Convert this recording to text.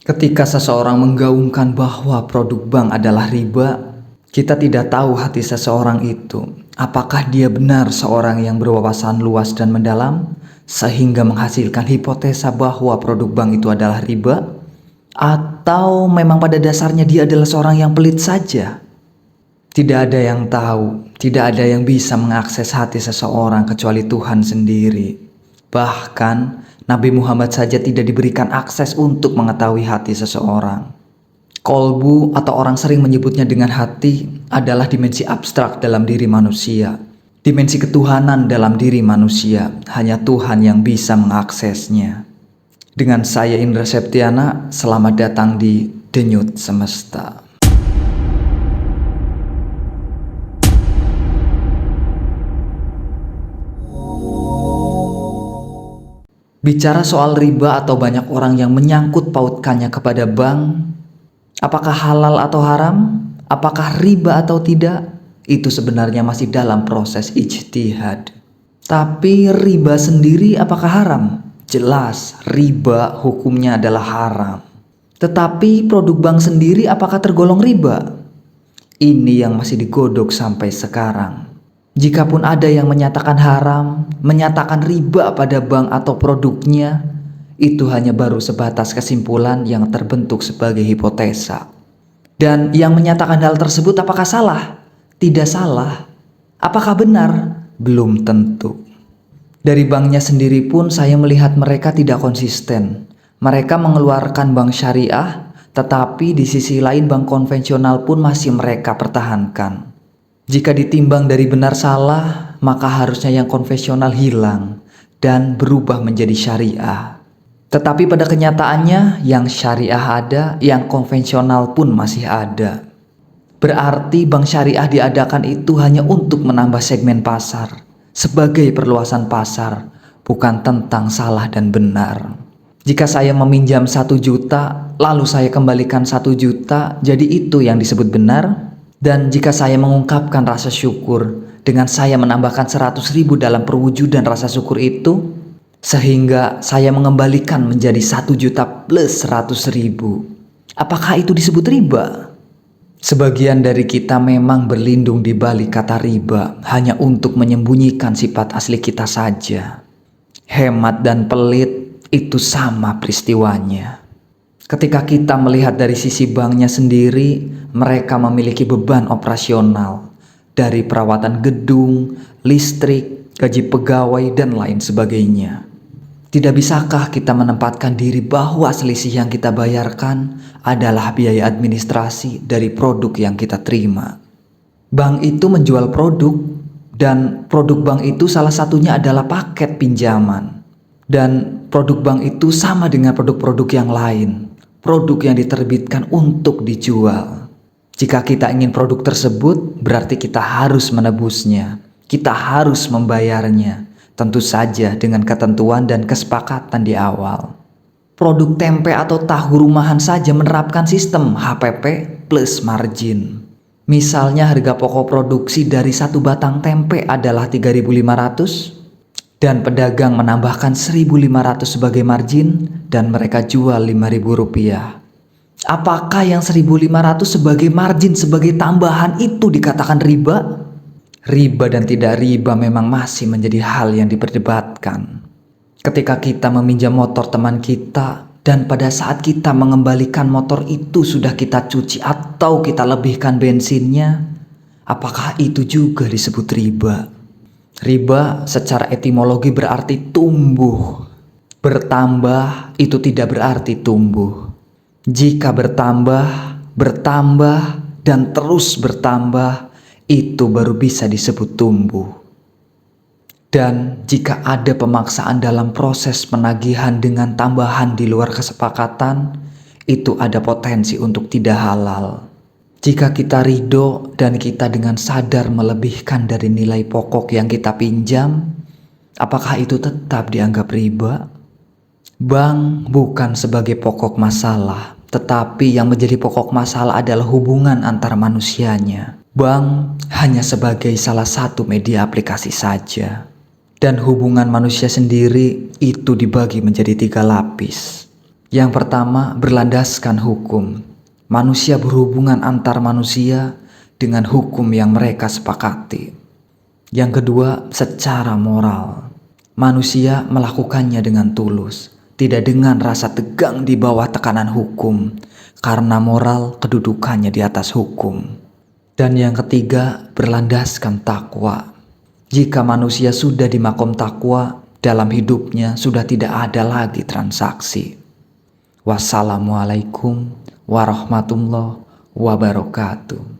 Ketika seseorang menggaungkan bahwa produk bank adalah riba, kita tidak tahu hati seseorang itu. Apakah dia benar seorang yang berwawasan luas dan mendalam, sehingga menghasilkan hipotesa bahwa produk bank itu adalah riba? Atau memang pada dasarnya dia adalah seorang yang pelit saja? Tidak ada yang tahu, tidak ada yang bisa mengakses hati seseorang kecuali Tuhan sendiri. Bahkan, Nabi Muhammad saja tidak diberikan akses untuk mengetahui hati seseorang. Kolbu atau orang sering menyebutnya dengan hati adalah dimensi abstrak dalam diri manusia. Dimensi ketuhanan dalam diri manusia, hanya Tuhan yang bisa mengaksesnya. Dengan saya Indra Septiana, selamat datang di Denyut Semesta. Bicara soal riba atau banyak orang yang menyangkut pautkannya kepada bank, apakah halal atau haram? Apakah riba atau tidak? Itu sebenarnya masih dalam proses ijtihad. Tapi riba sendiri apakah haram? Jelas, riba hukumnya adalah haram. Tetapi produk bank sendiri apakah tergolong riba? Ini yang masih digodok sampai sekarang. Jikapun ada yang menyatakan haram, menyatakan riba pada bank atau produknya, itu hanya baru sebatas kesimpulan yang terbentuk sebagai hipotesa. Dan yang menyatakan hal tersebut apakah salah? Tidak salah. Apakah benar? Belum tentu. Dari banknya sendiri pun saya melihat mereka tidak konsisten. Mereka mengeluarkan bank syariah, tetapi di sisi lain bank konvensional pun masih mereka pertahankan. Jika ditimbang dari benar salah, maka harusnya yang konvensional hilang dan berubah menjadi syariah. Tetapi pada kenyataannya yang syariah ada, yang konvensional pun masih ada. Berarti bank syariah diadakan itu hanya untuk menambah segmen pasar, sebagai perluasan pasar, bukan tentang salah dan benar. Jika saya meminjam 1 juta, lalu saya kembalikan 1 juta, jadi itu yang disebut benar. Dan jika saya mengungkapkan rasa syukur dengan saya menambahkan 100.000 dalam perwujudan rasa syukur itu, sehingga saya mengembalikan menjadi 1 juta plus 100.000, apakah itu disebut riba? Sebagian dari kita memang berlindung di balik kata riba hanya untuk menyembunyikan sifat asli kita saja. Hemat dan pelit itu sama peristiwanya. Ketika kita melihat dari sisi banknya sendiri, mereka memiliki beban operasional dari perawatan gedung, listrik, gaji pegawai, dan lain sebagainya. Tidak bisakah kita menempatkan diri bahwa selisih yang kita bayarkan adalah biaya administrasi dari produk yang kita terima? Bank itu menjual produk, dan produk bank itu salah satunya adalah paket pinjaman. Dan produk bank itu sama dengan produk-produk yang lain. Produk yang diterbitkan untuk dijual. Jika kita ingin produk tersebut, berarti kita harus menebusnya. Kita harus membayarnya. Tentu saja dengan ketentuan dan kesepakatan di awal. Produk tempe atau tahu rumahan saja menerapkan sistem HPP plus margin. Misalnya harga pokok produksi dari 1 batang tempe adalah 3.500. Dan pedagang menambahkan 1.500 sebagai margin dan mereka jual Rp5.000. Apakah yang 1.500 sebagai margin, sebagai tambahan itu dikatakan riba? Riba dan tidak riba memang masih menjadi hal yang diperdebatkan. Ketika kita meminjam motor teman kita dan pada saat kita mengembalikan motor itu sudah kita cuci atau kita lebihkan bensinnya, apakah itu juga disebut riba? Riba secara etimologi berarti tumbuh. Bertambah itu tidak berarti tumbuh. Jika bertambah, dan terus bertambah, itu baru bisa disebut tumbuh. Dan jika ada pemaksaan dalam proses penagihan dengan tambahan di luar kesepakatan, itu ada potensi untuk tidak halal. Jika kita ridho dan kita dengan sadar melebihkan dari nilai pokok yang kita pinjam, apakah itu tetap dianggap riba? Bank bukan sebagai pokok masalah, tetapi yang menjadi pokok masalah adalah hubungan antar manusianya. Bank hanya sebagai salah satu media aplikasi saja. Dan hubungan manusia sendiri itu dibagi menjadi 3 lapis. Yang pertama, berlandaskan hukum. Manusia berhubungan antar manusia dengan hukum yang mereka sepakati. Yang kedua, secara moral. Manusia melakukannya dengan tulus, tidak dengan rasa tegang di bawah tekanan hukum, karena moral kedudukannya di atas hukum. Dan yang ketiga, berlandaskan takwa. Jika manusia sudah di makom takwa, dalam hidupnya sudah tidak ada lagi transaksi. Wassalamualaikum warahmatullahi wabarakatuh.